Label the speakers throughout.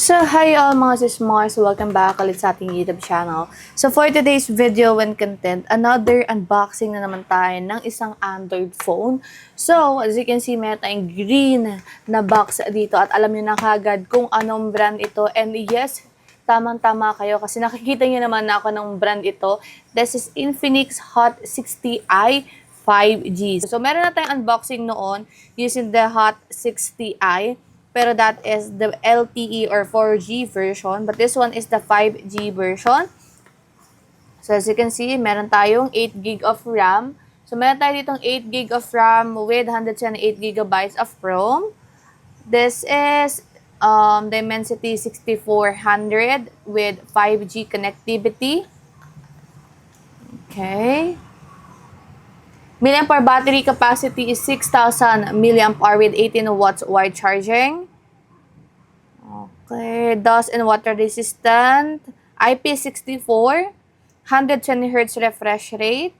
Speaker 1: So, hi all mga sismars! Welcome back ulit sa ating YouTube channel. So, for today's video and content, another unboxing na naman tayo ng isang Android phone. So, as you can see, meron tayong green na box dito at alam nyo na kagad kung anong brand ito. And yes, tamang-tama kayo kasi nakikita nyo naman na ako ng brand ito. This is Infinix Hot 60i 5G. So, meron na tayong unboxing noon using the Hot 60i. Pero that is the LTE or 4G version. But this one is the 5G version. So as you can see, meron tayong 8GB of RAM. So meron tayo ditong 8GB of RAM with 128GB of ROM. This is Dimensity 6400 with 5G connectivity. Okay. Milliampere battery capacity is 6,000 milliampere with 18 watts wide charging. Okay, dust and water resistant. IP64, 120 Hz refresh rate.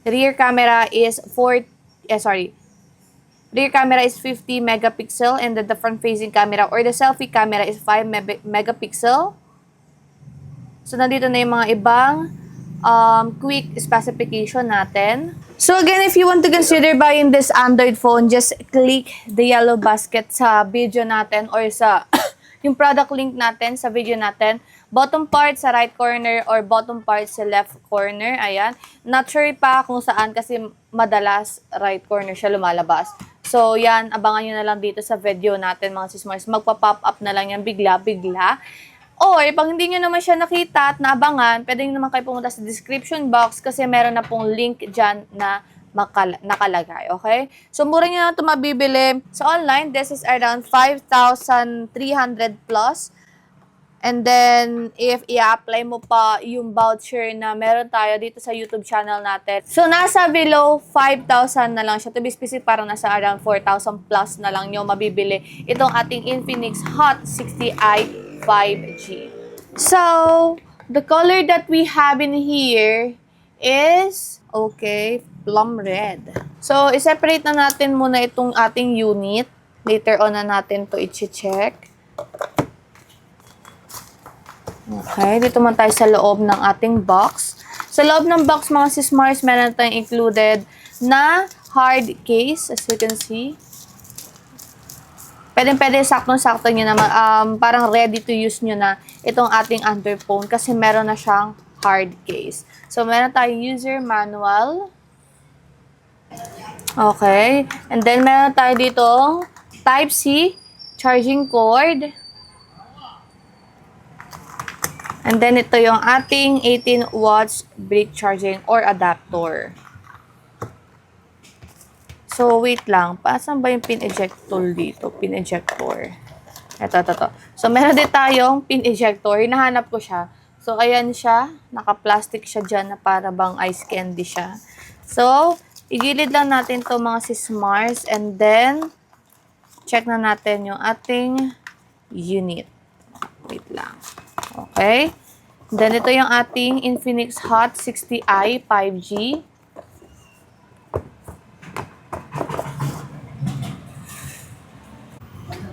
Speaker 1: Rear camera is rear camera is 50 megapixel and then the front facing camera or the selfie camera is 5 megapixel. So, nandito na yung mga ibang quick specification natin. So, again, if you want to consider buying this Android phone, just click the yellow basket sa video natin or sa yung product link natin sa video natin. Bottom part sa right corner or bottom part sa left corner. Ayan. Not sure pa kung saan kasi madalas right corner siya lumalabas. So, yan. Abangan nyo na lang dito sa video natin, mga sismars. Magpa-pop up na lang yan bigla-bigla. Or, pag hindi nyo naman siya nakita at naabangan, pwede nyo naman kayo pumunta sa description box kasi meron na pong link dyan na nakalagay, okay? So, mura nyo na ito mabibili sa online. This is around 5,300 plus. And then, if i-apply mo pa yung voucher na meron tayo dito sa YouTube channel natin. So, nasa below 5,000 na lang siya. To be specific, parang nasa around 4,000 plus na lang nyo mabibili itong ating Infinix Hot 60i 5G. So, the color that we have in here is, okay, plum red. So, i-separate na natin muna itong ating unit. Later on na natin to i-check. Okay, dito man tayo sa loob ng ating box. Sa loob ng box, mga sismars, meron tayong included na hard case, as you can see. Pwede saktong-sakto nyo naman, parang ready to use nyo na itong ating Android phone kasi meron na siyang hard case. So, meron tayong user manual. Okay. And then, meron tayo dito Type-C charging cord. And then, ito yung ating 18 watts brick charging or adapter. So, wait lang. Saan ba yung pin-eject tool dito? Pin-ejector. Ito. So, meron din tayong pin-ejector. Hinahanap ko siya. So, ayan siya. Naka-plastic siya dyan na para bang ice candy siya. So, igilid lang natin to mga sismars. And then, check na natin yung ating unit. Wait lang. Okay. Then, ito yung ating Infinix Hot 60i 5G.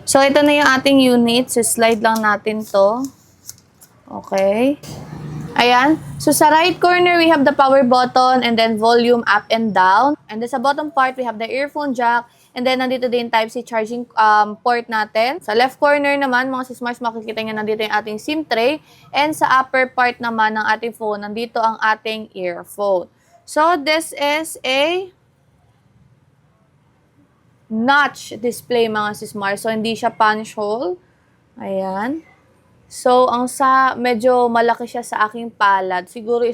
Speaker 1: So, ito na yung ating unit. So, slide lang natin to. Okay. Ayan. So, sa right corner, we have the power button and then volume up and down. And then sa bottom part, we have the earphone jack. And then, nandito din Type-C charging port natin. Sa left corner naman, mga sismars, makikita nyo nandito yung ating SIM tray. And sa upper part naman ng ating phone, nandito ang ating earphone. So, this is a notch display, mga sismars. So, hindi siya punch hole. Ayan. So, medyo malaki siya sa aking palad. Siguro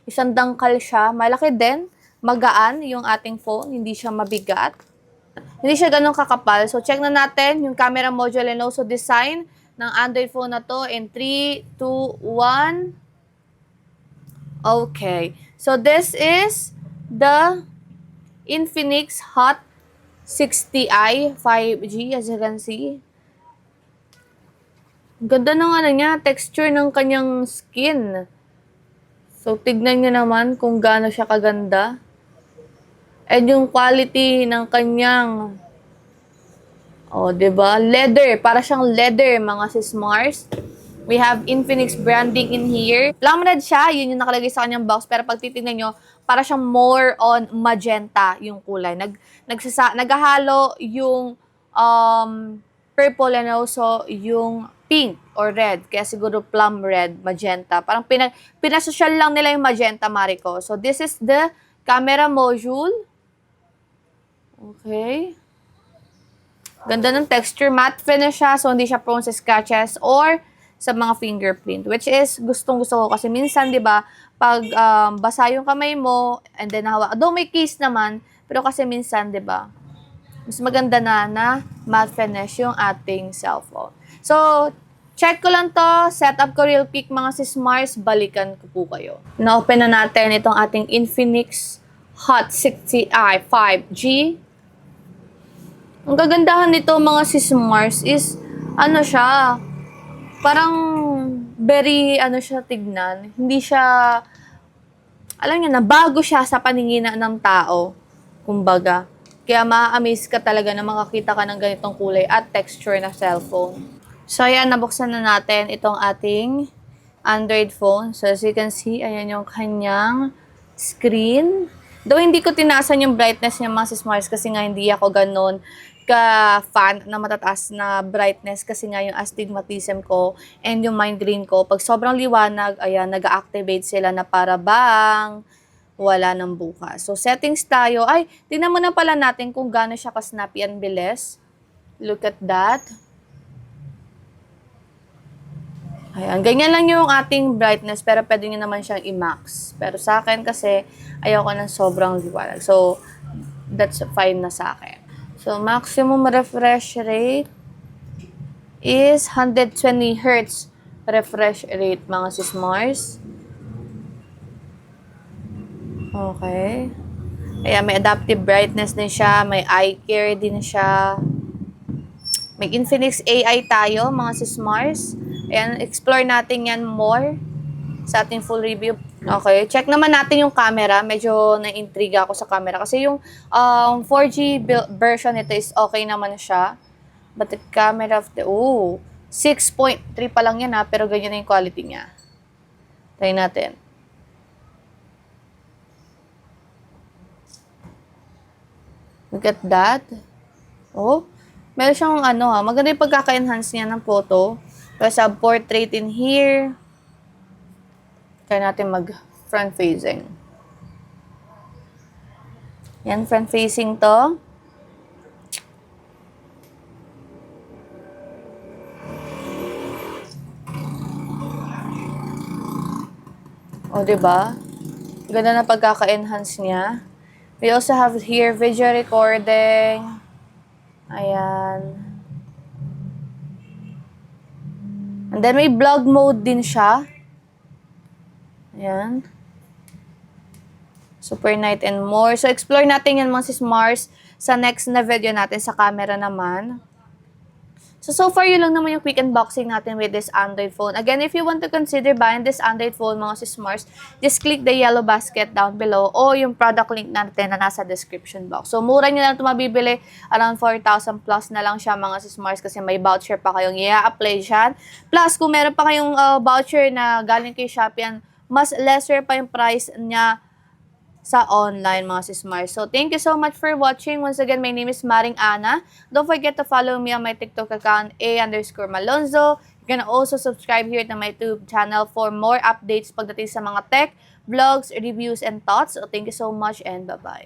Speaker 1: isang dangkal siya. Malaki din. Magaan yung ating phone. Hindi siya mabigat. Hindi siya ganun kakapal. So, check na natin yung camera module and also design ng Android phone na to in 3, 2, 1. Okay. So, this is the Infinix Hot 60i 5G, as you can see. Ganda ng niya, texture ng kanyang skin. So, tignan nyo naman kung gaano siya kaganda. And yung quality ng kanyang O, 'di ba? Leather, para siyang leather, mga sis Mars. We have Infinix branding in here. Plum red siya, yun yung nakalagay sa kanyang box. Pero pag titignan nyo, para siyang more on magenta yung kulay. Naghahalo yung purple and also yung pink or red. Kaya siguro plum red, magenta. Parang pinasosyal lang nila yung magenta, Mariko. So, this is the camera module. Okay. Ganda ng texture. Matte finish siya, so hindi siya prone sa scratches or sa mga fingerprint. Which is, gustong-gusto ko. Kasi minsan, di ba, pag basa yung kamay mo, and then hawak, though may case naman, pero kasi minsan, di ba, mas maganda na matte finish yung ating cellphone. So, check ko lang to, setup ko real quick mga sis Mars, balikan ko po kayo. Na-open na natin itong ating Infinix Hot 60i 5G. Ang kagandahan nito mga sis Mars is, ano siya, parang very, ano siya tignan, hindi siya, alam niyo na, bago siya sa paningin ng tao, kumbaga. Kaya ma-amaze ka talaga na makakita ka ng ganitong kulay at texture na cellphone. So, ayan, nabuksan na natin itong ating Android phone. So, as you can see, ayan yung kanyang screen. Though hindi ko tinasan yung brightness niya mga sis Mars kasi nga hindi ako ganun ka-fan na matataas na brightness kasi nga yung astigmatism ko and yung migraine ko. Pag sobrang liwanag, ayan, nag-activate sila na para bang wala nang bukas. So, settings tayo. Ay, tingnan muna pala natin kung gaano siya ka-snappy and bilis. Look at that. Ayan, ganyan lang yung ating brightness pero pwede nyo naman siyang i-max. Pero sa akin kasi ayoko ng sobrang liwanag. So, that's fine na sa akin. So, maximum refresh rate is 120 Hz refresh rate mga sis Mars. Okay. Ayan, may adaptive brightness din siya. May eye care din siya. May Infinix AI tayo mga sis Mars. Ayan, explore natin yan more sa ating full review. Okay, check naman natin yung camera. Medyo na-intriga ako sa camera kasi yung 4G version nito is okay naman siya. But the camera of the... 6.3 pa lang yan ha, pero ganyan na yung quality niya. Try natin. Look at that. Oh, meron siyang ano ha, maganda yung pagkaka-enhance niya ng photo. There's a portrait in here. Kaya natin mag-front facing. Yan, front facing to. O, diba? Ganda na pagkaka-enhance niya. We also have here video recording. Ayan. And then may vlog mode din siya. Ayan. Super night and more. So, explore natin yan mga sis Mars sa next na video natin sa camera naman. So far, yun lang naman yung quick unboxing natin with this Android phone. Again, if you want to consider buying this Android phone, mga sis Mars, just click the yellow basket down below o yung product link natin na nasa description box. So, mura nyo lang ito mabibili. Around 4,000 plus na lang siya, mga sis Mars, kasi may voucher pa kayong i-apply dyan. Plus, kung meron pa kayong voucher na galing kay Shopee, mas lesser pa yung price niya sa online, mga sis Mars. So, thank you so much for watching. Once again, my name is Maring Ana. Don't forget to follow me on my TikTok account, A_Malonzo. You can also subscribe here to my YouTube channel for more updates pagdating sa mga tech, vlogs, reviews, and thoughts. So, thank you so much and bye-bye.